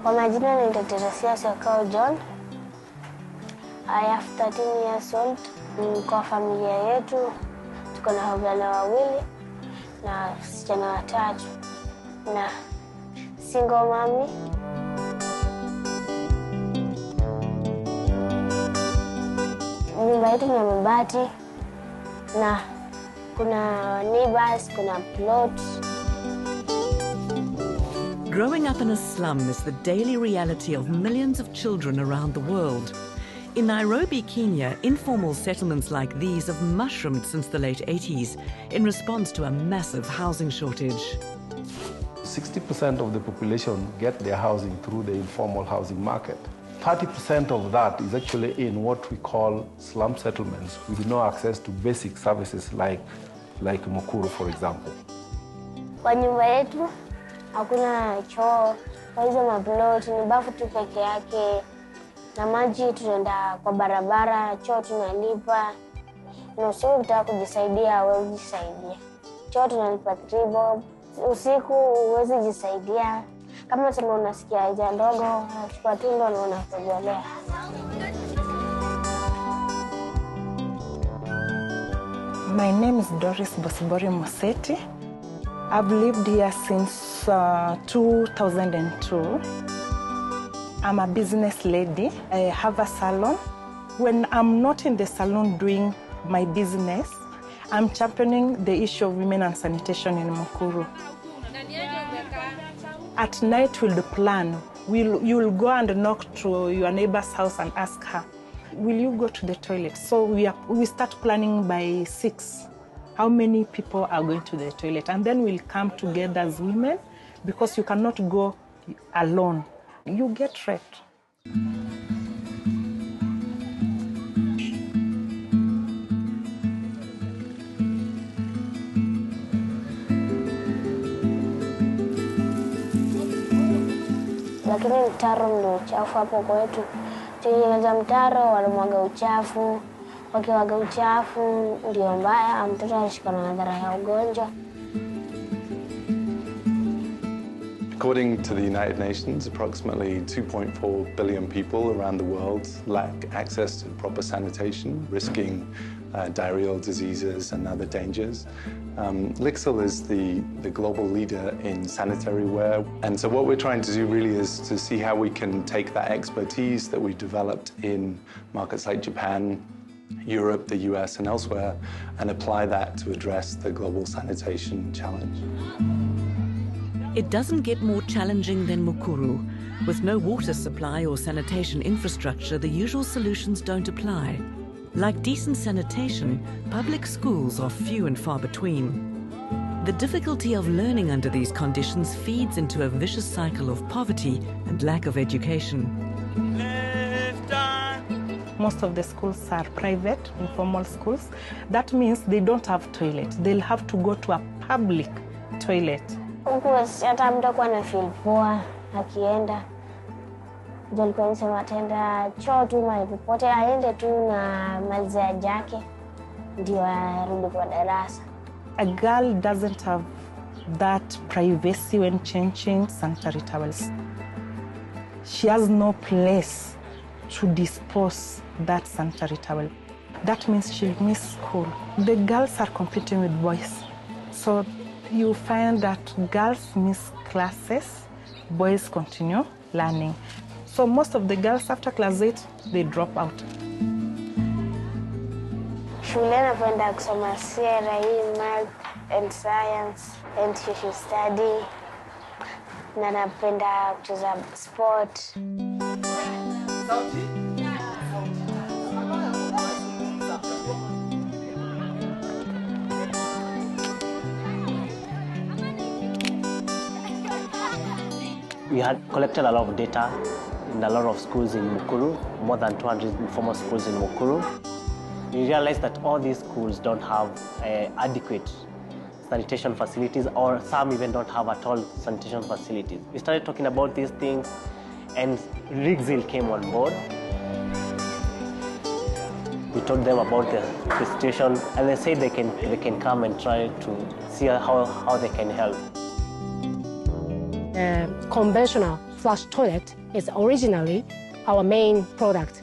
Kwa majina naitwa John. I have 13 years old. Kwa familia yetu tuko na wavulana wawili na wasichana watatu na single mommy. Nyumba yetu ni mabati na kuna neighbors, kuna plots. Growing up in a slum is the daily reality of millions of children around the world. In Nairobi, Kenya, informal settlements like these have mushroomed since the late 80s in response to a massive housing shortage. 60% of the population get their housing through the informal housing market. 30% of that is actually in what we call slum settlements with no access to basic services like Mukuru, for example. Kwa nyumba yetu hakuna choo, kwa hizo maplot ni bafu tu peke yake. Na maji tunaenda kwa barabara, choo tunalipa. Na usiku ukitaka kujisaidia huwezi jisaidia. Choo tunalipa 3 bob. Usiku huwezi jisaidia. Kama sema unasikia haja ndogo, unachukua tundo na unakojolea. My name is Doris Bosibori Moseti. I've lived here since 2002. I'm a business lady. I have a salon. When I'm not in the salon doing my business, I'm championing the issue of women and sanitation in Mukuru. At night we'll plan. You'll go and knock to your neighbor's house and ask her, will you go to the toilet? So we start planning by 6. How many people are going to the toilet? And then we'll come together as women because you cannot go alone. You get raped. Lakini mtaro ndio uchafu hapo kwetu. Tukianza mtaro wanamwaga uchafu. Wakiwaga uchafu ndio mbaya, mtoto anashika na madhara ya ugonjwa. According to the United Nations, approximately 2.4 billion people around the world lack access to proper sanitation, risking diarrheal diseases and other dangers. Lixil is the global leader in sanitary ware. And so what we're trying to do really is to see how we can take that expertise that we've developed in markets like Japan, Europe, the US, and elsewhere, and apply that to address the global sanitation challenge. It doesn't get more challenging than Mukuru. With no water supply or sanitation infrastructure, the usual solutions don't apply. Like decent sanitation, public schools are few and far between. The difficulty of learning under these conditions feeds into a vicious cycle of poverty and lack of education. Most of the schools are private, informal schools. That means they don't have toilets. They'll have to go to a public toilet. Hata mtu ana feel poa akienda. Ndio alikuwa anasema atenda choo tu mahali popote aende tu na malizia yake ndio arudi kwa darasa. A girl doesn't have that privacy when changing sanitary towels. She has no place to dispose that sanitary towel. That means she'll miss school. The girls are competing with boys. So you find that girls miss classes, boys continue learning. So most of the girls after class 8, they drop out. Shule napenda kusoma CRE, math and science and social study. Na napenda kucheza sport. We had collected a lot of data in a lot of schools in Mukuru, more than 200 informal schools in Mukuru. We realized that all these schools don't have adequate sanitation facilities, or some even don't have at all sanitation facilities. We started talking about these things, and Lixil came on board. We told them about the situation, and they said they can come and try to see how they can help. Conventional flush toilet is originally our main product.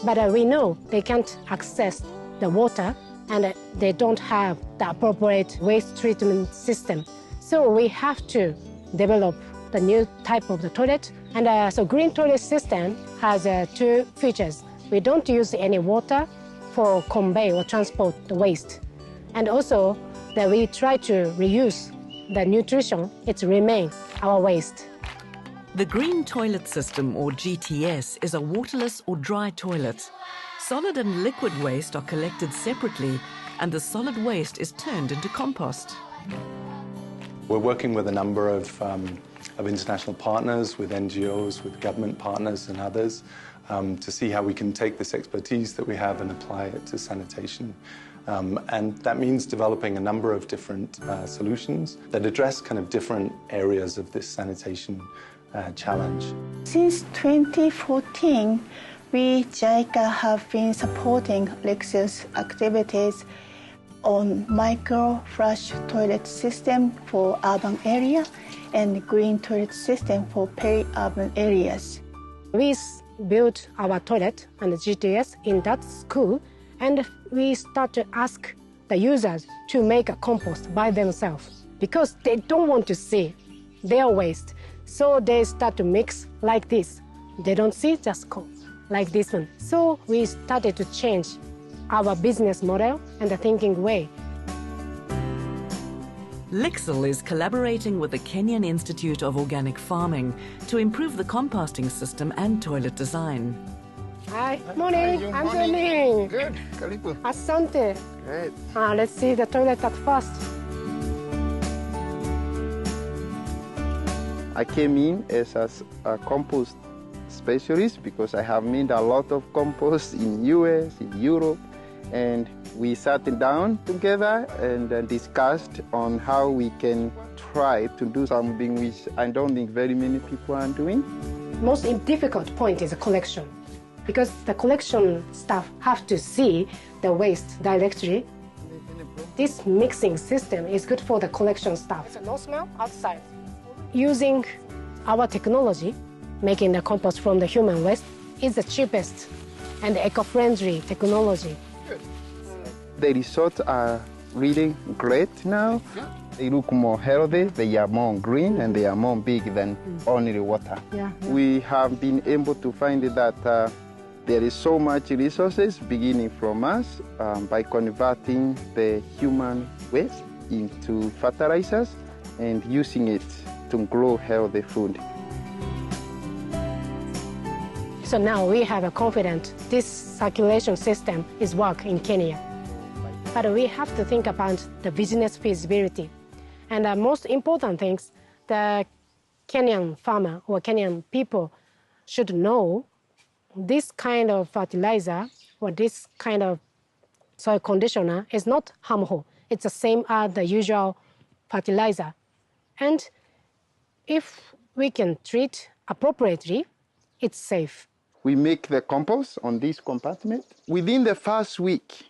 But we know they can't access the water and they don't have the appropriate waste treatment system. So we have to develop the new type of the toilet. And so green toilet system has two features. We don't use any water for convey or transport the waste. And also that we try to reuse the nutrition, it remains our waste. The Green Toilet System, or GTS, is a waterless or dry toilet. Solid and liquid waste are collected separately, and the solid waste is turned into compost. We're working with a number of international partners, with NGOs, with government partners and others, to see how we can take this expertise that we have and apply it to sanitation. And that means developing a number of different solutions that address kind of different areas of this sanitation challenge. Since 2014, we, JICA, have been supporting Lixil's activities on micro-flush toilet system for urban area and green toilet system for peri-urban areas. We built our toilet and the GTS in that school, and we start to ask the users to make a compost by themselves because they don't want to see their waste. So they start to mix like this. They don't see, just like this one. So we started to change our business model and the thinking way. Lixil is collaborating with the Kenyan Institute of Organic Farming to improve the composting system and toilet design. Hi, morning, Anthony. Good, karibu. Asante. Great. Let's see the toilet at first. I came in as a compost specialist because I have made a lot of compost in US, in Europe, and we sat down together and discussed on how we can try to do something which I don't think very many people are doing. Most difficult point is the collection, because the collection staff have to see the waste directly. This mixing system is good for the collection staff. It's no smell outside. Using our technology, making the compost from the human waste, is the cheapest and eco-friendly technology. The results are really great now. They look more healthy, they are more green, and they are more big than only water. We have been able to find that there is so much resources beginning from us by converting the human waste into fertilizers and using it to grow healthy food. So now we have a confidence this circulation system is work in Kenya. But we have to think about the business feasibility. And the most important things, the Kenyan farmer or Kenyan people should know this kind of fertilizer or this kind of soil conditioner is not harmful. It's the same as the usual fertilizer. And if we can treat appropriately, it's safe. We make the compost on this compartment. Within the first week,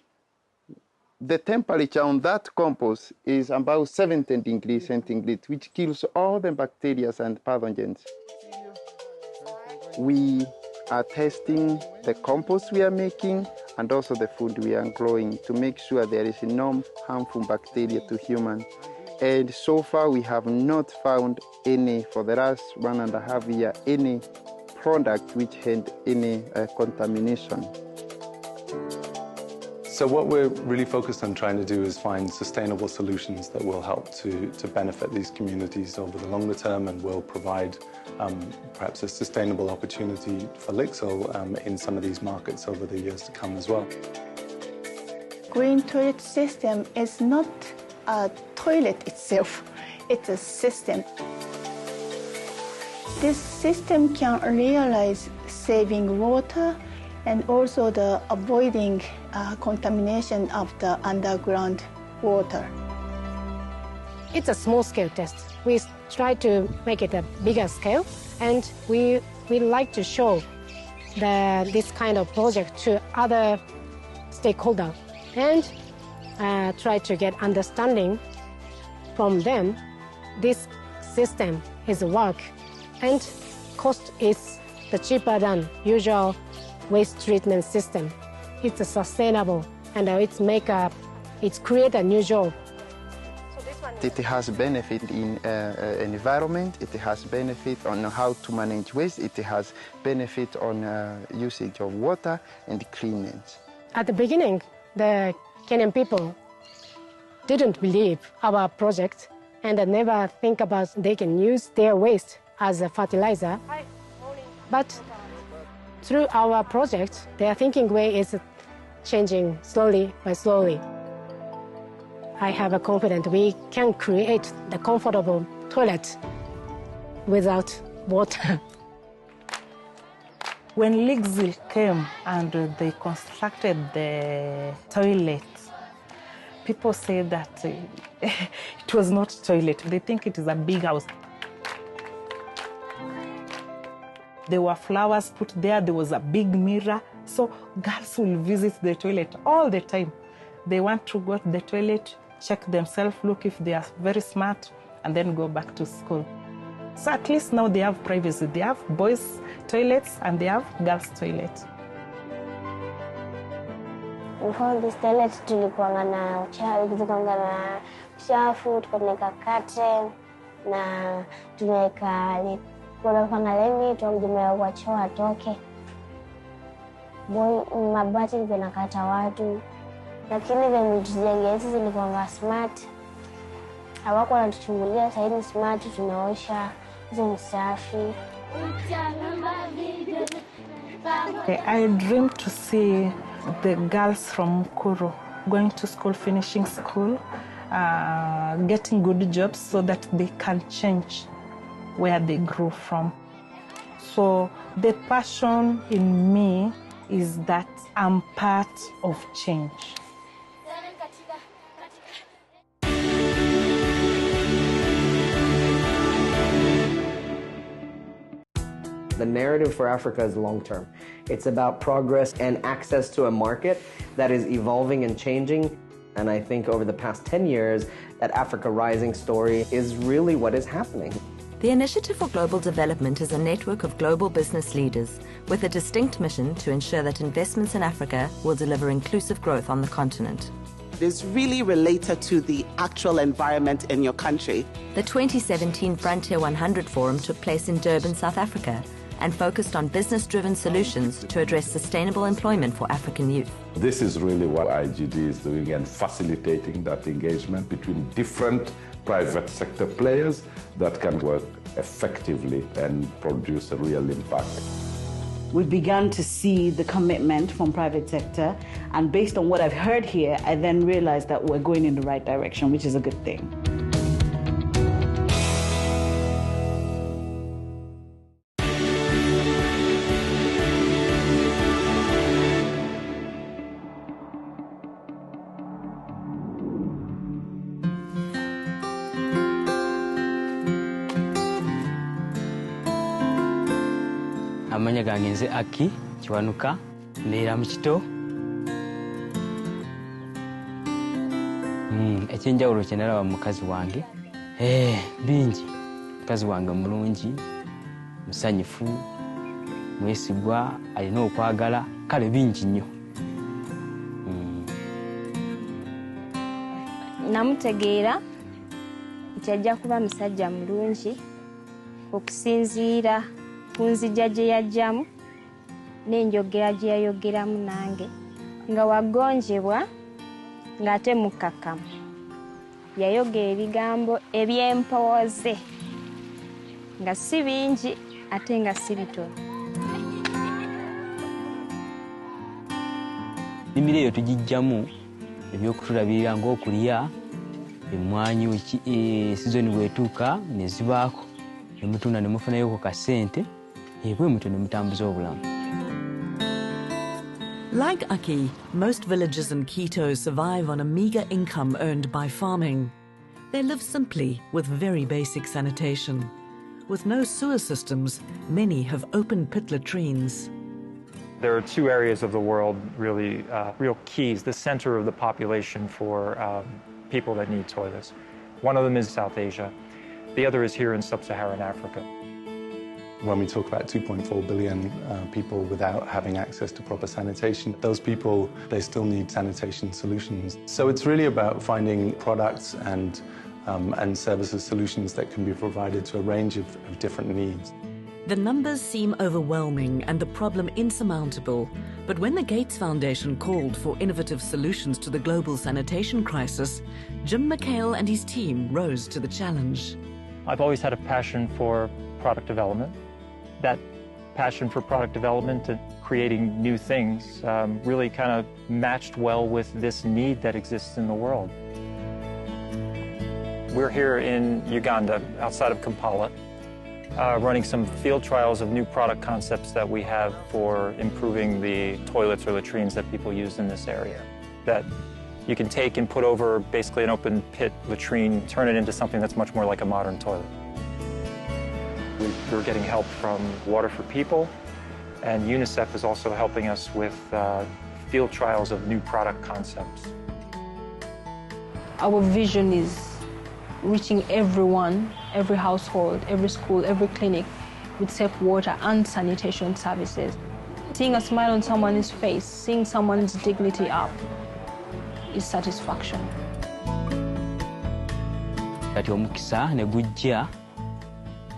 the temperature on that compost is about 70 degrees centigrade, which kills all the bacteria and pathogens. We are testing the compost we are making and also the food we are growing to make sure there is no harmful bacteria to humans. And so far, we have not found any, for the last 1.5 years, any product which had any contamination. So what we're really focused on trying to do is find sustainable solutions that will help to benefit these communities over the longer term and will provide perhaps a sustainable opportunity for Lixil in some of these markets over the years to come as well. Green toilet system is not a toilet itself, it's a system. This system can realize saving water and also the avoiding contamination of the underground water. It's a small-scale test. We try to make it a bigger scale, and we like to show this kind of project to other stakeholders and try to get understanding from them this system is work. And cost is the cheaper than usual waste treatment system. It's sustainable and it's create a new job. It has benefit in environment, it has benefit on how to manage waste, it has benefit on usage of water and cleanliness. At the beginning, the Kenyan people didn't believe our project and never think about they can use their waste as a fertilizer. But through our project, their thinking way is changing slowly by slowly. I have a confidence we can create the comfortable toilet without water. When Lixil came and they constructed the toilet, people say that it was not toilet. They think it is a big house. There were flowers put there. There was a big mirror. So girls will visit the toilet all the time. They want to go to the toilet, check themselves, look if they are very smart, and then go back to school. So at least now they have privacy. They have boys' toilets and they have girls' toilets. Before this toilet tulikuwa na uchafu, tukaweka curtain na tumeweka leni tumeweka choo atoke. Mabati yanakata watu. Lakini venye tujengea hizi zilikuwa smart. Hawako wanatuchungulia, sasa ni smart, tunaosha, hizo ni safi. I dream to see the girls from Mukuru going to school, finishing school, getting good jobs so that they can change where they grew from. So the passion in me is that I'm part of change. The narrative for Africa is long-term. It's about progress and access to a market that is evolving and changing. And I think over the past 10 years, that Africa Rising story is really what is happening. The Initiative for Global Development is a network of global business leaders with a distinct mission to ensure that investments in Africa will deliver inclusive growth on the continent. It is really related to the actual environment in your country. The 2017 Frontier 100 Forum took place in Durban, South Africa, and focused on business-driven solutions to address sustainable employment for African youth. This is really what IGD is doing and facilitating that engagement between different private sector players that can work effectively and produce a real impact. We've begun to see the commitment from private sector, and based on what I've heard here, I then realized that we're going in the right direction, which is a good thing. Amanya gange nze Aki Kiwanuka neera mu kito. Ekyenjawulo kye nalaba mukazi wange bingi. Mukazi wange mulungi, musanyufu, mwesigwa, alina okwagala, kale bingi nnyo. Namutegeera nti ajja kuba musajja mulungi okusinziira kunzija gye yajjamu n'enjogera gye yayogeramu nange nga wagonjebwa ng'ate mukkakkamu. Yayogera ebigambo eby'empooze nga si bingi ate nga si bitono. Nnimiro eyo tugijjamu ebyokutulabirira ng'okulya emmwanyi sizoni bw'etuuka ne zibaako ne mutunda ne mufunayo ku kasente bwe mutyo ne mutambuza obulamu. Like Aki, most villages in Quito survive on a meager income earned by farming. They live simply with very basic sanitation. With no sewer systems, many have open pit latrines. There are two areas of the world really real keys, the center of the population for people that need toilets. One of them is South Asia. The other is here in sub-Saharan Africa. When we talk about 2.4 billion people without having access to proper sanitation, those people, they still need sanitation solutions. So it's really about finding products and services solutions that can be provided to a range of different needs. The numbers seem overwhelming and the problem insurmountable, but when the Gates Foundation called for innovative solutions to the global sanitation crisis, Jim McHale and his team rose to the challenge. I've always had a passion for product development. That passion for product development and creating new things really kind of matched well with this need that exists in the world. We're here in Uganda, outside of Kampala, running some field trials of new product concepts that we have for improving the toilets or latrines that people use in this area. That you can take and put over basically an open pit latrine, turn it into something that's much more like a modern toilet. We're getting help from Water for People, and UNICEF is also helping us with field trials of new product concepts. Our vision is reaching everyone, every household, every school, every clinic with safe water and sanitation services. Seeing a smile on someone's face, seeing someone's dignity up is satisfaction. Kati omukisa ne gujja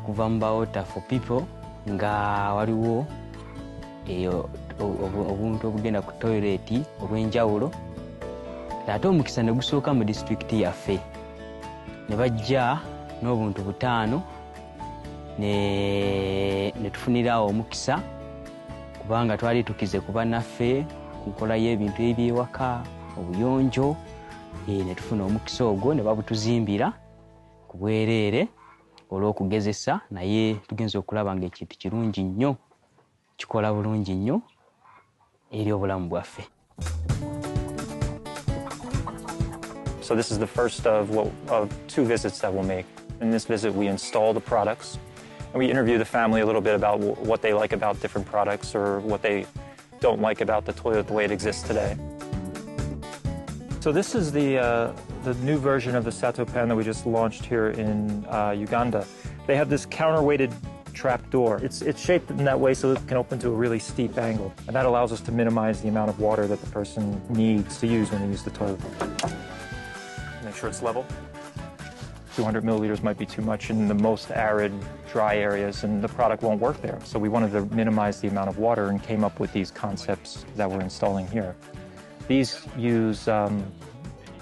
kuva mu Water for People nga waliwo obuntu obugenda ku toileti obw'enjawulo. Ate omukisa ne gusooka mu disitulikiti yaffe. Ne bajja n'obuntu 5 ne tufunirawo omukisa kubanga twali tukize kuba naffe ku nkola y'ebintu ebyewaka obuyonjo ne tufuna omukisa ogwo ne babutuzimbira ku bwereere olw'okugezesa naye tugenza okulaba ng'ekintu kirungi nnyo kikola bulungi nnyo eri obulamu bwaffe. So this is the first of 2 visits that we'll make. In this visit, we install the products, and we interview the family a little bit about what they like about different products or what they don't like about the toilet the way it exists today. So this is the new version of the Sato pan that we just launched here in Uganda. They have this counterweighted trap door. It's shaped in that way so it can open to a really steep angle, and that allows us to minimize the amount of water that the person needs to use when they use the toilet. Make sure it's level. 200 milliliters might be too much in the most arid, dry areas, and the product won't work there. So we wanted to minimize the amount of water and came up with these concepts that we're installing here. These use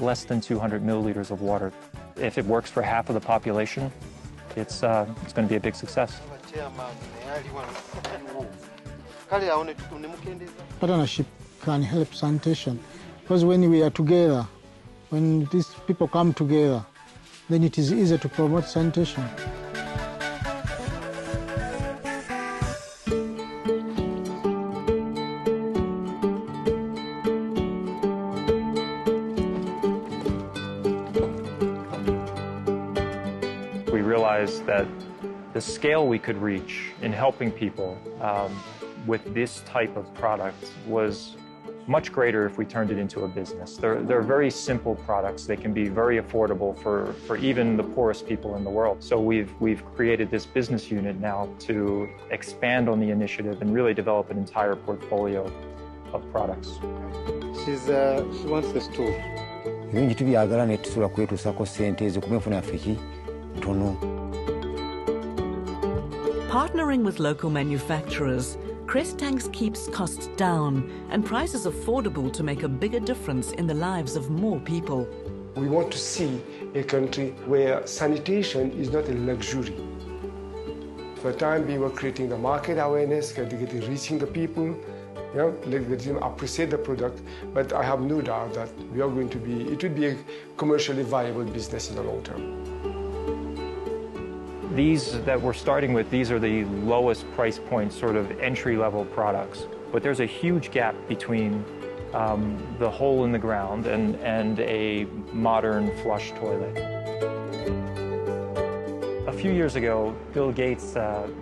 less than 200 milliliters of water. If it works for half of the population, it's going to be a big success. Partnership can help sanitation because when we are together, when these people come together, then it is easier to promote sanitation. We realized that the scale we could reach in helping people with this type of product was much greater if we turned it into a business. They're very simple products. They can be very affordable for even the poorest people in the world. So we've created this business unit now to expand on the initiative and really develop an entire portfolio of products. She wants the stool. Partnering with local manufacturers, Crest Tanks keeps costs down and prices affordable to make a bigger difference in the lives of more people. We want to see a country where sanitation is not a luxury. For the time being, we're creating the market awareness, reaching the people, let them appreciate the product. But I have no doubt that we are going to it would be a commercially viable business in the long term. These that we're starting with, these are the lowest price point sort of entry-level products. But there's a huge gap between the hole in the ground and a modern flush toilet. A few years ago, Bill Gates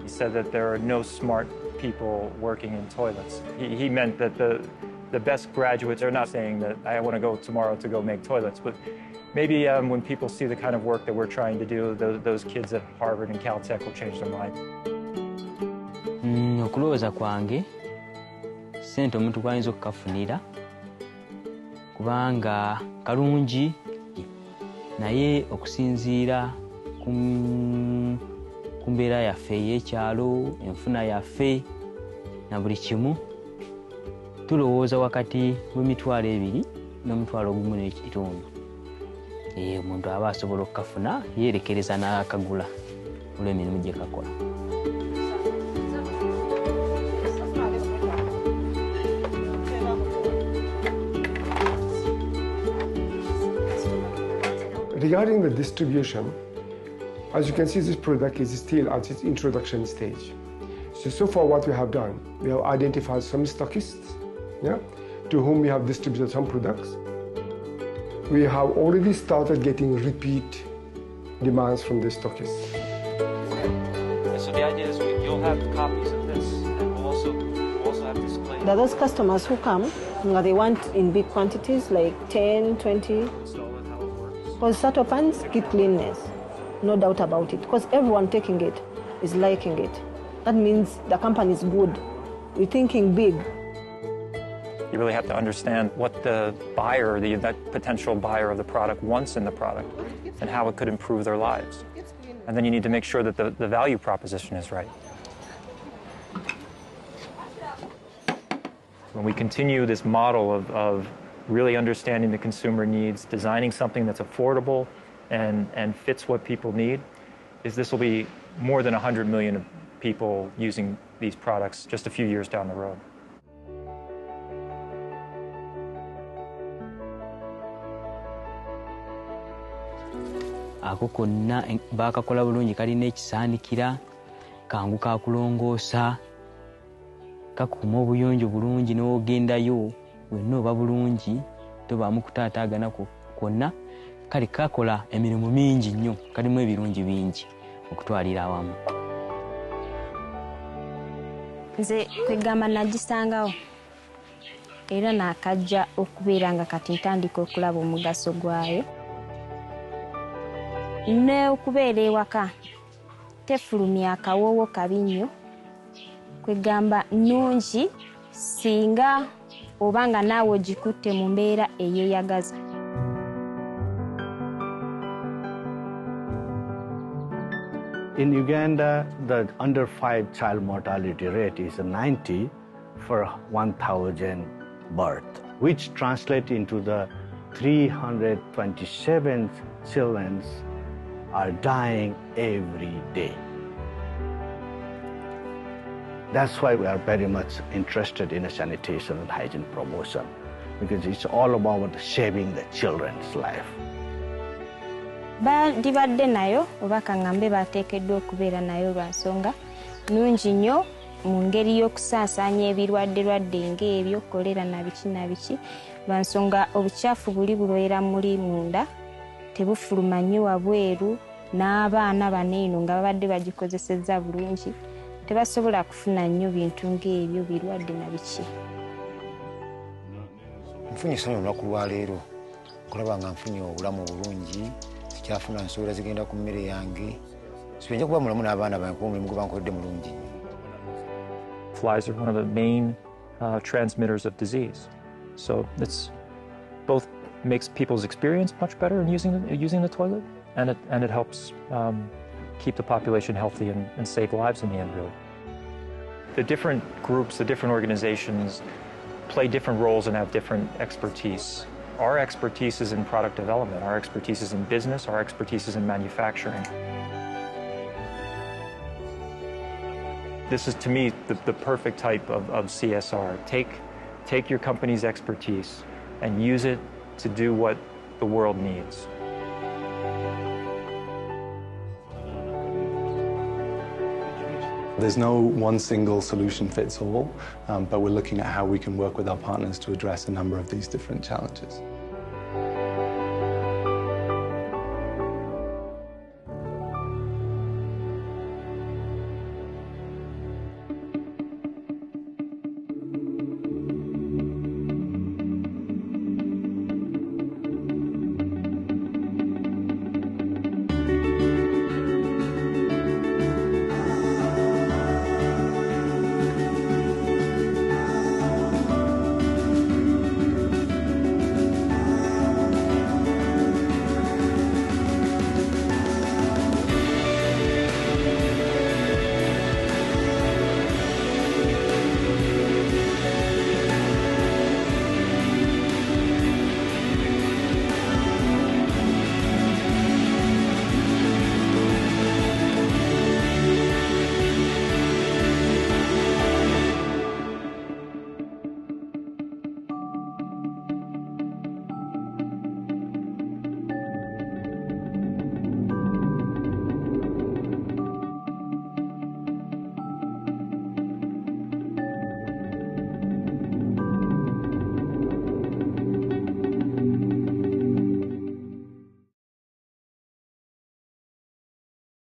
he said that there are no smart people working in toilets. He meant that the best graduates are not saying that I want to go tomorrow to go make toilets, but maybe when people see the kind of work that we're trying to do, those kids at Harvard and Caltech will change their mind. Okulowooza kwange ssente omuntu kwayinza okukafunira kubanga kalungi naye okusinziira ku mbeera yaffe ey'ekyalo, enfuna yaffe na buli kimu, tulowooza wakati w'emitwalo 2 n'omutwalo 1.5. Omuntu aba asobola okukafuna yeerekereza n'akagula olw'emirimu gye kakola. Regarding the distribution, as you can see, this product is still at its introduction stage. So far what we have done, we have identified some stockists, to whom we have distributed some products. We have already started getting repeat demands from the stockists. So the idea is you'll have copies of this, and we'll also have displays. There are those customers who come, they want in big quantities, like 10, 20. Because Sato pans keep cleanness, no doubt about it. Because everyone taking it is liking it. That means the company is good. We're thinking big. You really have to understand what the buyer, that potential buyer of the product wants in the product and how it could improve their lives. And then you need to make sure that the value proposition is right. When we continue this model of really understanding the consumer needs, designing something that's affordable and fits what people need, this will be more than 100 million people using these products just a few years down the road. Ako konna baakakola bulungi, kalina ekisaanikira, kangu kakulongoosa, kakuuma obuyonjo bulungi, n'ogendayo wenna oba bulungi, tobaamu kutaataagana kwonna, kale kakola emirimu mingi nnyo, kalimu ebirungi bingi okutwalira awamu. Nze kwegamba nagisangawo era naakajja okubeera nga kati ntandika okulaba omugaso gwayo. Ne okubeera ewaka tefulumya akawoowo kabi nnyo, kwegamba nnungi singa obanga naawe ogikutte mu mbeera eyeeyagaza. In Uganda, the under 5 child mortality rate is 90 for 1,000 births, which translates into the 327 children are dying every day. That's why we are very much interested in sanitation and hygiene promotion, because it's all about saving the children's life. Bandibadde nayo oba kangambe bateekeddwa okubeera nayo lwa nsonga nnungi nnyo mu ngeri y'okusaasaanya ebirwadde ng'ebyo kolera na biki lwa nsonga obukyafu buli bulwera muli munda tebufuluma nnyo wabweru, n'abaana baneeno nga babadde bagikozesezza bulungi tebasobola kufuna nnyo bintu ng'ebyo birwadde na biki. Nfunye essanyu olunaku lwaleero kulaba nga nfunye obulamu bulungi, sikyafuna nsuula zigenda ku mmere yange, sibinja kuba mulamu n'abaana bange kuba omulimu gwe bankoledde mulungi. Flies are one of the main transmitters of disease. So it's both makes people's experience much better in using the toilet, and it helps keep the population healthy and save lives in the end, really. The different groups, the different organizations play different roles and have different expertise. Our expertise is in product development, our expertise is in business, our expertise is in manufacturing. This is, to me, the perfect type of CSR. Take your company's expertise and use it to do what the world needs. There's no one single solution fits all, but we're looking at how we can work with our partners to address a number of these different challenges.